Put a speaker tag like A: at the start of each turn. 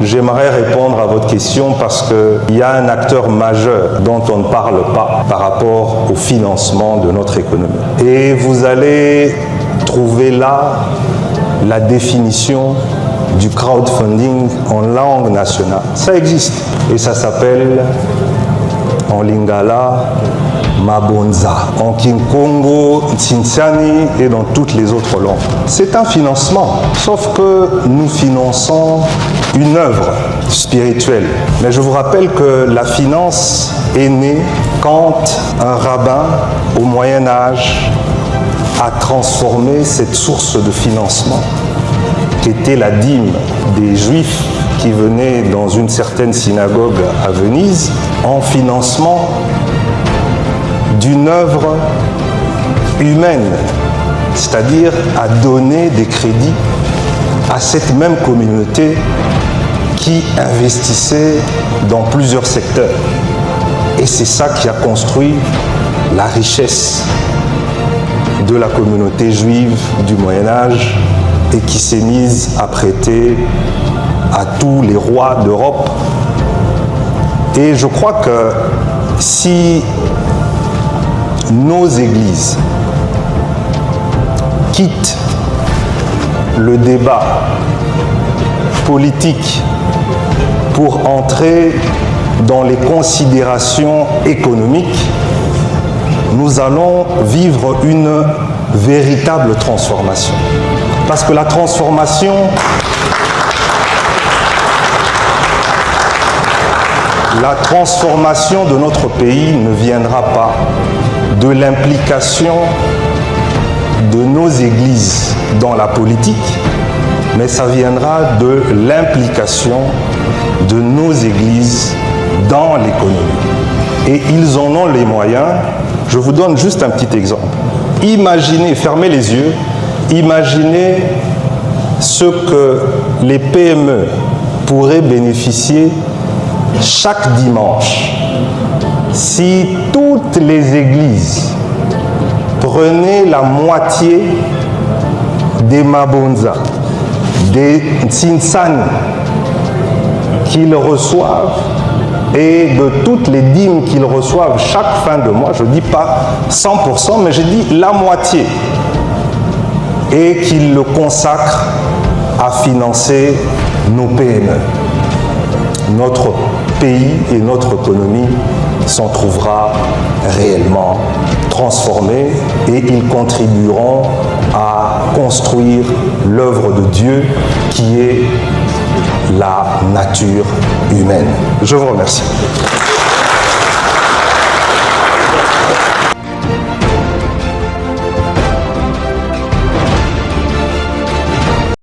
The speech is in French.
A: j'aimerais répondre à votre question parce qu'il y a un acteur majeur dont on ne parle pas par rapport au financement de notre économie. Et vous allez trouver là la définition du crowdfunding en langue nationale. Ça existe et ça s'appelle en lingala Mabonza, en Kinkongo, Tsinsani et dans toutes les autres langues. C'est un financement, sauf que nous finançons une œuvre spirituelle. Mais je vous rappelle que la finance est née quand un rabbin au Moyen Âge a transformé cette source de financement, qui était la dîme des Juifs qui venaient dans une certaine synagogue à Venise, en financement d'une œuvre humaine, c'est-à-dire à donner des crédits à cette même communauté qui investissait dans plusieurs secteurs. Et c'est ça qui a construit la richesse de la communauté juive du Moyen-Âge et qui s'est mise à prêter à tous les rois d'Europe. Et je crois que si nos églises quittent le débat politique pour entrer dans les considérations économiques, nous allons vivre une véritable transformation. Parce que la transformation de notre pays ne viendra pas de l'implication de nos églises dans la politique, mais ça viendra de l'implication de nos églises dans l'économie. Et ils en ont les moyens. Je vous donne juste un petit exemple. Imaginez, fermez les yeux, imaginez ce que les PME pourraient bénéficier chaque dimanche si toutes les églises prenaient la moitié des Mabonza, des Tsinsani qu'ils reçoivent et de toutes les dîmes qu'ils reçoivent chaque fin de mois. Je ne dis pas 100%, mais je dis la moitié, et qu'ils le consacrent à financer nos PME. Notre pays et notre économie s'en trouvera réellement transformés et ils contribueront à construire l'œuvre de Dieu qui est la nature humaine. Je vous remercie.